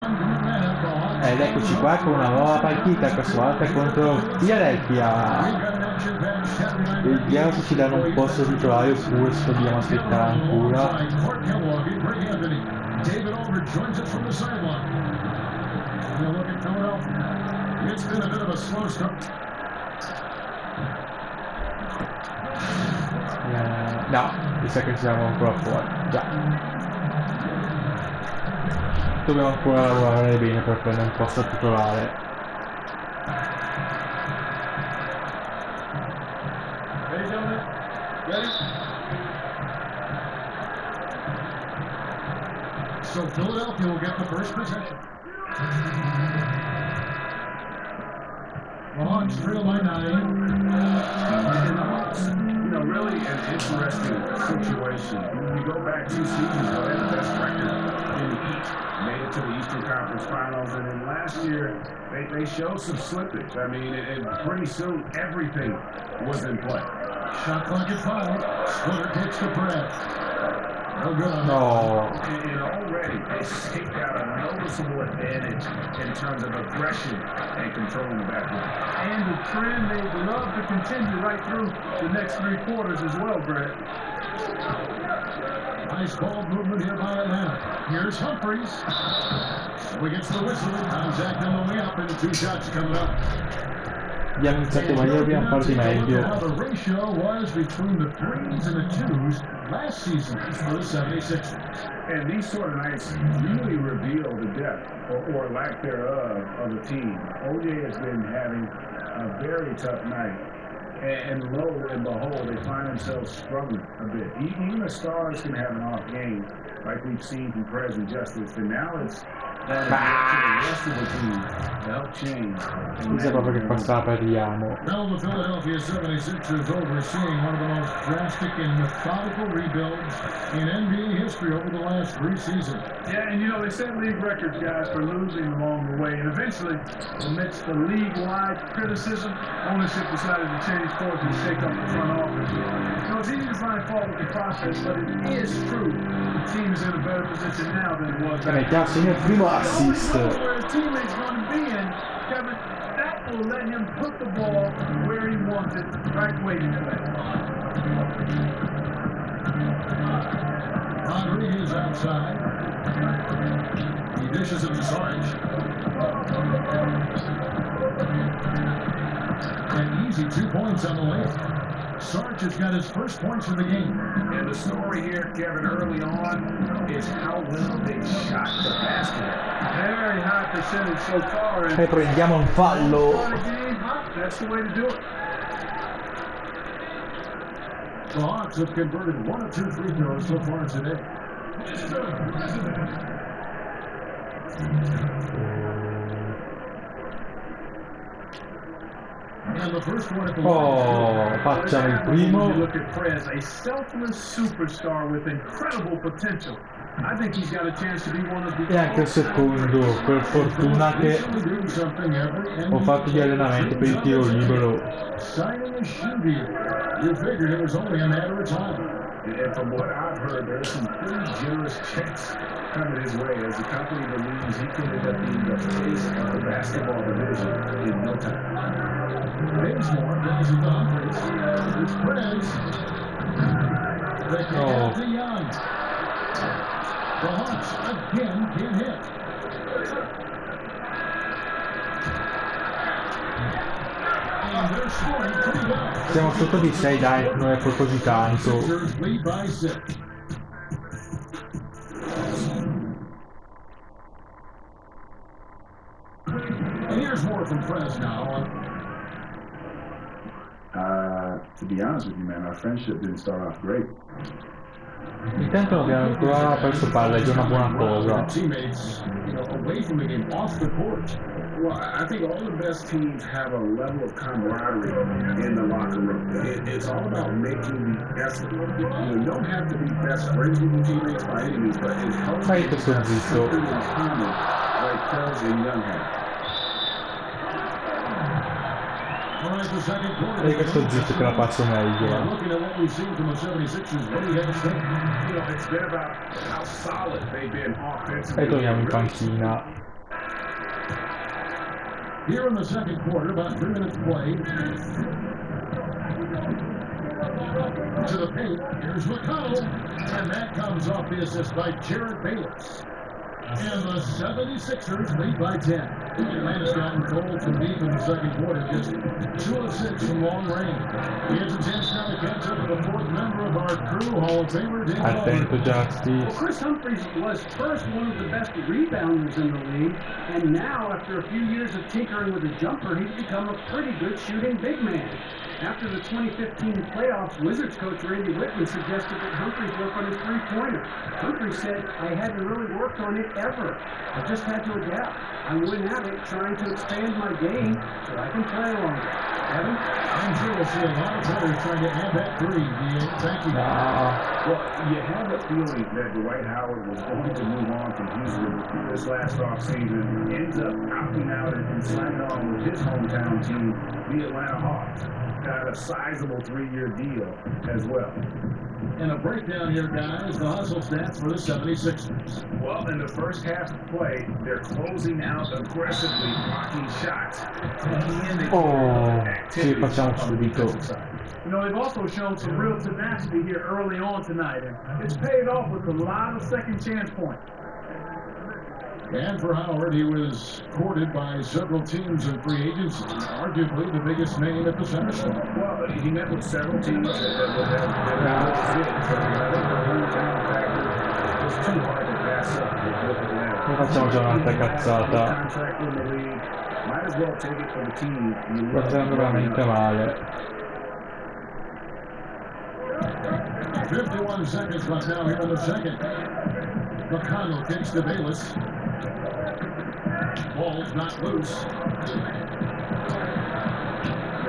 Ed eccoci qua con una nuova partita, questa volta contro Philadelphia. Vediamo se ci danno un posto titolare oppure se dobbiamo aspettare ancora. No, mi sa che siamo ancora fuori, già. Dobbiamo ancora lavorare bene per prendere un posto titolare. So Philadelphia will get the first possession. The Hawks trail by 9. You know, really an interesting situation. You go back 2 seasons, they had the best record in the East. Made it to the Eastern Conference Finals, and then last year they showed some slippage. I mean, and pretty soon everything was in play. Shot clock at 5. Splitter takes the press. No good on No. And already they staked out a noticeable advantage in terms of aggression and controlling the backcourt. And the trend they'd love to continue right through the next 3 quarters as well, Brett. Nice ball movement here by Atlanta. Here's Humphries. So he gets the whistle. Contact on the way up, and the 2 shots coming up. Abbiamo iniziato meglio, abbiamo fatto meglio. How the ratio was between the 3s and the 2s last season for the 76ers. And these sort of nights really reveal the depth or lack thereof of the team. OJ has been having a very tough night. And lo and behold, they find themselves struggling a bit. Even the stars can have an off game, like we've seen from Perez and Justice. And now it's going to the rest of the team to help change. Scusa proprio che qua la perdiamo. Now the Philadelphia 76ers overseeing one of the most drastic and methodical rebuilds in NBA history over the last 3 seasons. Yeah, and you know, they set league records, guys, for losing along the way. And eventually, amidst the league-wide criticism, ownership decided to change course and shake up the front office. You know, it's easy to find fault with the process, but it is true the team is in a better position now than it was. Mettiamo segno il primo assist. Where his teammates want to be in, Kevin, that will let him put the ball where he wants it, right waiting for that. Rodriguez outside. He dishes it to Sarge. An easy 2 points on the layup. Sarge has got his first points in the game. And the story here, Kevin, early on is how well they shot the basket. Very high percentage so far. E prendiamo un fallo. That's the way to do it. The Hawks have converted 1 of 2 free throws so far today. Oh, facciamo il primo. Look at Perez, a selfless superstar with incredible potential. I think he's got a chance to be one of the. E anche il secondo, per fortuna che ho fatto gli allenamenti per il tiro libero. And from what I've heard, there's some pretty generous checks coming his way as the company believes he could end up being the face of the basketball division in no time. Bazemore goes into Humphries. It's Perez. They can't the Young. The Hawks again can't hit. And they're scoring pretty well. Siamo sotto di 6, dai, non è poi così tanto. Lead by 6. And here's more from Perez now. To be honest with you, man, our friendship didn't start off great. Intanto non abbiamo ancora perso palla, è già una buona cosa. Teammates, away from the game, off the court. Well, I think all the best teams have a level of camaraderie in the locker room. It's all about making the effort. You don't have to be best friends with your teammates by any means, but it helps Fai you questo have zitto. something in common like Perez and Young had. E questo zitto che la passo meglio. Looking at what we've seen from the 76ers, what do you have to say? It's been about how solid they've been offensively. E torniamo in panchina. Here in the second quarter, about 3 minutes play. To the paint. Here's McConnell. And that comes off the assist by Jared Bayless. And the 76ers lead by 10. Atlanta's gotten cold from deep in the second quarter, just 2 of 6 from long range. He has a chance now to catch up with the fourth member of our crew, Hall of Famer Dave Attento Baldwin. Justice. Well, Chris Humphries was first one of the best rebounders in the league, and now, after a few years of tinkering with his jumper, he's become a pretty good shooting big man. After the 2015 playoffs, Wizards coach Randy Whitman suggested that Humphries work on his three-pointer. Humphries said, "I hadn't really worked on it ever. I just had to adapt. I went at it trying to expand my game so I can play longer." Evan? I'm sure we'll see a lot of players trying to add that three. Thank you. Well, you have a feeling that Dwight Howard was going to move on from Houston this last offseason. Ends up opting out and signing on with his hometown team, the Atlanta Hawks. Got a sizable 3-year deal as well. And a breakdown here, guys. The hustle stats for the 76ers. Well, in the first half of play, they're closing out aggressively, blocking shots. Sì, facciamo subito. You know, they've also shown some real tenacity here early on tonight, and it's paid off with a lot of second chance points. And for Howard, he was courted by several teams in free agency, arguably the biggest name at the center spot. Well, he met with several teams that would have fit. So I think the hometown factor was too hard to pass up with Atlanta. Non facciamo già un'altra cazzata. Contract in the league. Might as well take it for the team. Sta andando veramente male. 51 seconds left now here in the second. McConnell kicks to Bayless. Ball's not loose.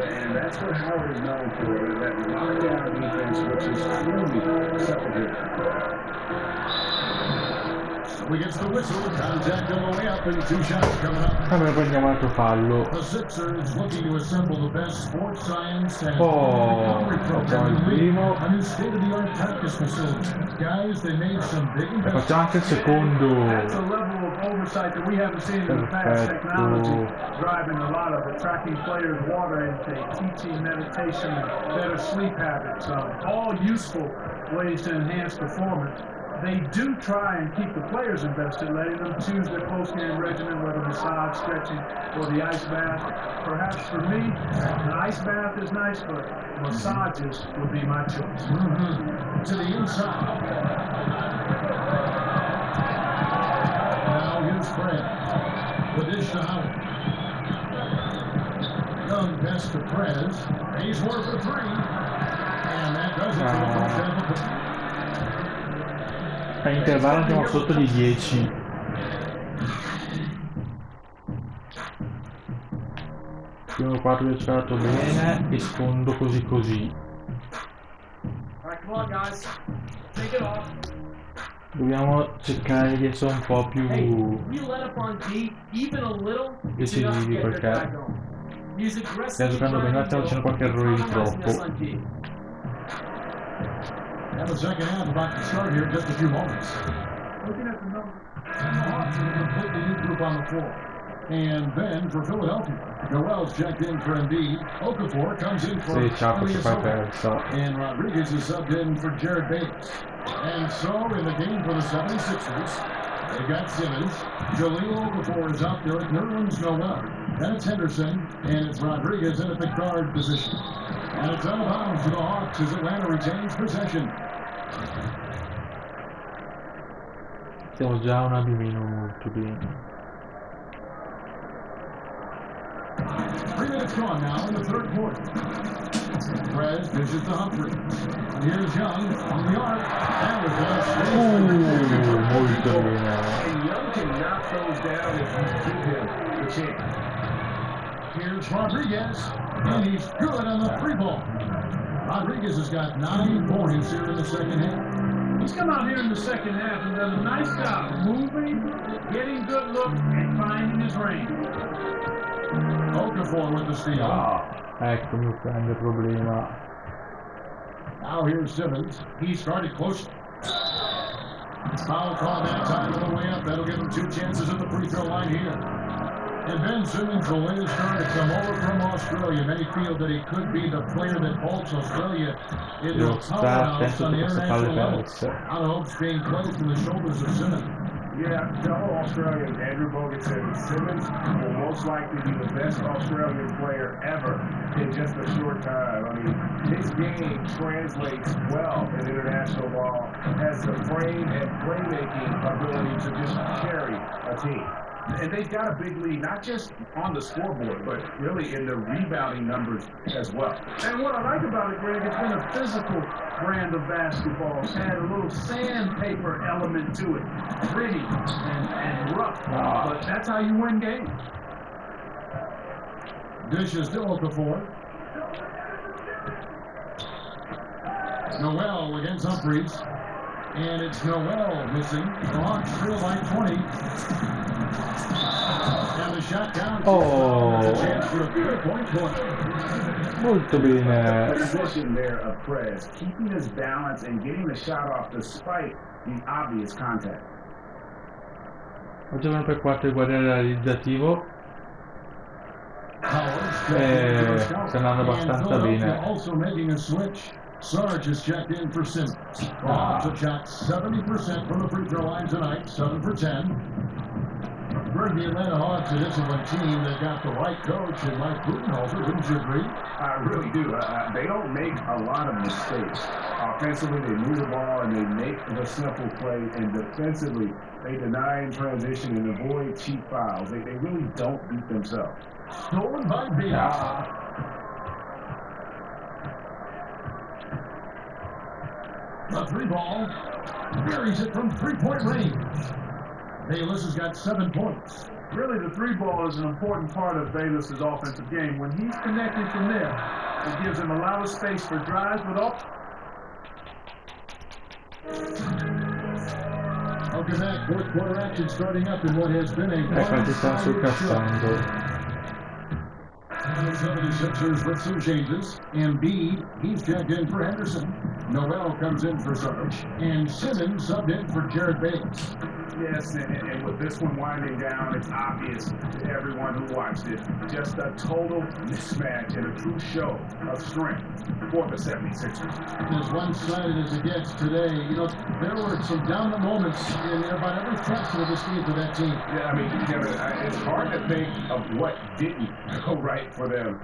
And that's what Howard is known for, that lockdown defense, which is truly suffocating. So he gets the whistle. Contact on the way up and 2 shots coming up. Vabbè, prendiamo un altro fallo. The Sixers looking to assemble the best sports science and facciamo recovery il program in the league. primo. A new state-of-the-art practice facility. Guys, they made some big E facciamo anche il secondo. That's a level of oversight that we haven't seen in the past. Technology driving a lot of it, tracking players' water intake, teaching meditation, and better sleep habits, all useful ways to enhance performance. They do try and keep the players invested, letting them choose their post-game regimen, whether massage, stretching, or the ice bath. Perhaps for me, the ice bath is nice, but massages would be my choice. To the inside. Now here's Fred. The dish to Howard. Young pass to Perez. He's worth for 3. And that does it for the first half of the A intervallo andiamo sotto di 10. Primo quarto vi ho giocato bene e secondo così così. Dobbiamo cercare di essere un po' più decisivi perché stiamo giocando bene, ma stiamo facendo qualche errore di troppo. And the second half about to start here in just a few moments. Looking at the numbers. And the Hawks with a completely new group on the floor. And then for Philadelphia, Noel's checked in for Embiid. Okafor comes in for Sì, ciao, questa qua è Elias persa. and Rodriguez is subbed in for Jared Bayless. And so in the game for the 76ers, they got Simmons. Jahlil Okafor is out there. Nerlens Noel. Then it's Henderson, and it's Rodriguez in at the guard position. And it's out of bounds to the Hawks as Atlanta retains possession. Siamo già un abimino molto bene. 3 minutes gone now in the third quarter. Perez dishes to Humphrey. Here's Young on the arc. And with that, Molto bene. And Young can knock those down if you give him the chance. here's Rodriguez. And he's good on the 3-ball. Rodriguez has got 9 points here in the second half. He's come out here in the second half and done a nice job moving, getting good look, and finding his range. Okafor with the steal. Eccomi il grande problema. Now here's Simmons. He started close. Foul call that time on the way up. That'll give him 2 chances at the free throw line here. And Ben Simmons, the latest star to come over from Australia. Many feel that he could be the player that vaults Australia into a powerhouse on the international level. Out of hopes being played from the shoulders of Simmons. Yeah, fellow Australians, Andrew Bogut said Simmons will most likely be the best Australian player ever in just a short time. I mean, his game translates well in international ball, has the frame and playmaking ability to just carry a team. And they've got a big lead, not just on the scoreboard, but really in the rebounding numbers as well. And what I like about it, Greg, it's been a physical brand of basketball. It's had a little sandpaper element to it. Gritty and rough. But that's how you win games. Dish is still at the floor. Noel against Humphries. And it's Noel missing. The Hawks trail by 20. And the shot down. Oh, Chance for a 3-point play. molto bene. Position there of Prez, keeping his balance and getting the shot off despite the obvious contact. Oggi per quanto riguarda il realizzativo sta andando abbastanza bene. Also making a switch. Sarge is checked in for Simmons. Hawks have shot 70% from the free throw line tonight, 7 for 10. For the Atlanta Hawks, a disciplined team that got the right coach and Mike Budenholzer, wouldn't you agree? I really do. They don't make a lot of mistakes. Offensively, they move the ball and they make the simple play, and defensively, they deny in transition and avoid cheap fouls. They really don't beat themselves. Stolen by Bayless. The 3-ball buries it from 3-point range. Bayless has got 7 points. Really, the 3-ball is an important part of Bayless's offensive game. When he's connecting from there, it gives him a lot of space for drives with all. Welcome back. Fourth quarter action starting up in what has been a Ecco, ti stanno surclassando. 76ers with some changes. Embiid, he's checked in for Henderson. Noel comes in for Sarge. And Simmons subbed in for Jared Bayless. Yes, and with this one winding down, it's obvious to everyone who watched it. Just a total mismatch and a true show of strength for the 76ers. As one-sided as it gets today, there were some dominant moments in about every facet of this game for that team. Yeah, I mean, Kevin, it's hard to think of what didn't go right for them.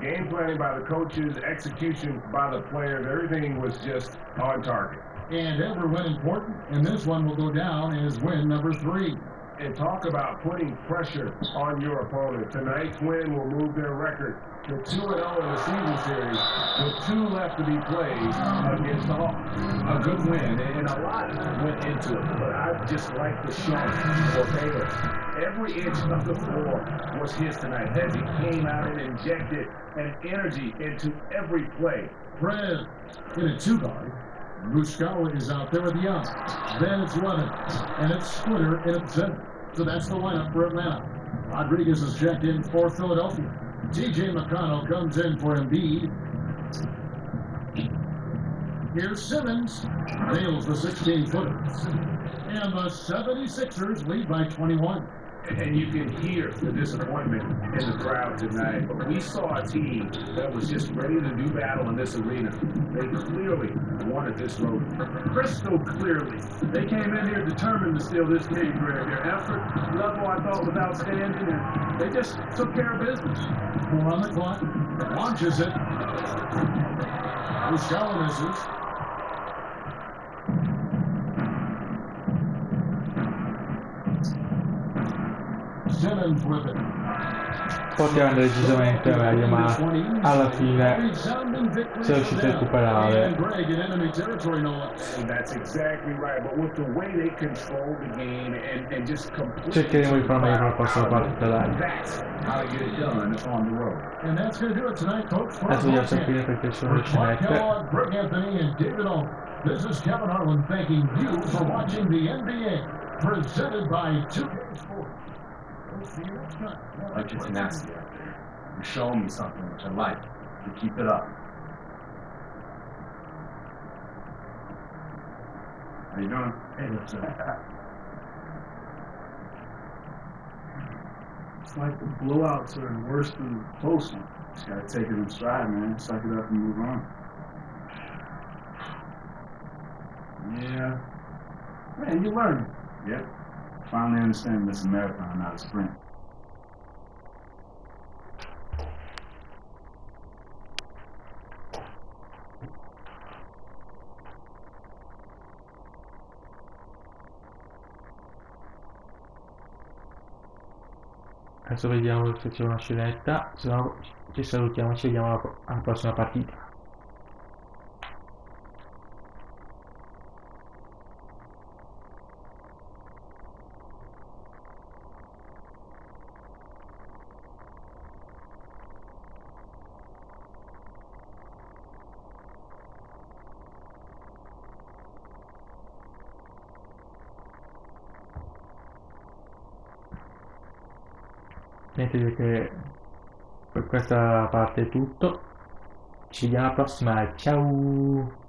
Game planning by the coaches, execution by the players, everything was just on target. And every win important, and this one will go down as win number 3. And talk about putting pressure on your opponent. Tonight's win will move their record to 2-0 in the season series with 2 left to be played against the Hawks. A good win, and a lot went into it. But I just like the showing for Bayless. Every inch of the floor was his tonight as he came out and injected an energy into every play. Fred in a 2-guard. Muscala is out there with Young. Then it's Levin. And it's Splitter in at center. So that's the lineup for Atlanta. Rodriguez is checked in for Philadelphia. T.J. McConnell comes in for Embiid. Here's Simmons. Nails the 16-footer. And the 76ers lead by 21. And you can hear the disappointment in the crowd tonight. But we saw a team that was just ready to do battle in this arena. They clearly wanted this road. Crystal clearly. They came in here determined to steal this game, Greg. Their effort level, I thought, was outstanding, and they just took care of business. 4 on the clock. Launches it. Muscala misses. Simmons with it. Poteva andare decisamente meglio, ma alla fine si è riuscito a recuperare. And that's exactly right. But with the way they control the game and just completely Cercheremo di far meglio per la prossima partita, dai. that's how to get it done on the road. And that's going to do it tonight, folks. Adesso voglio sapere perché sono le Mark scenette. Kellogg, Greg Anthony, and David Owen. This is Kevin Harlan thanking you for watching the NBA, presented by 2K Sports. We'll see you next time. I like your tenacity out there. You're showing me something which I like. You keep it up. How you doing? Hey, It's like the blowouts are worse than the close one. Just gotta take it in stride, man. Suck it up and move on. Yeah. Man, you learn. Yep. Finally understand this is a marathon, not a sprint. Adesso vediamo se c'è una scenetta, se no ci salutiamo e ci vediamo alla prossima partita. Niente, direi che per questa parte è tutto. Ci vediamo alla prossima, ciao!